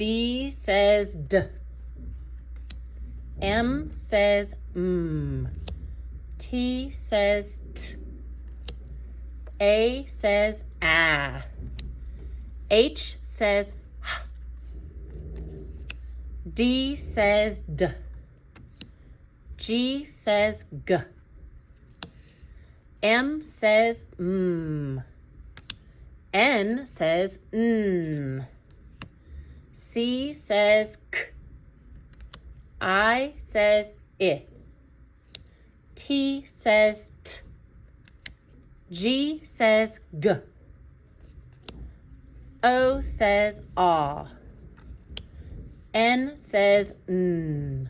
D says D. M says M. T says T. A says ah. H says H. D says D. G says G. M says M. N says N. C says K. I says I. T says T. G says G. O says ah. N says N.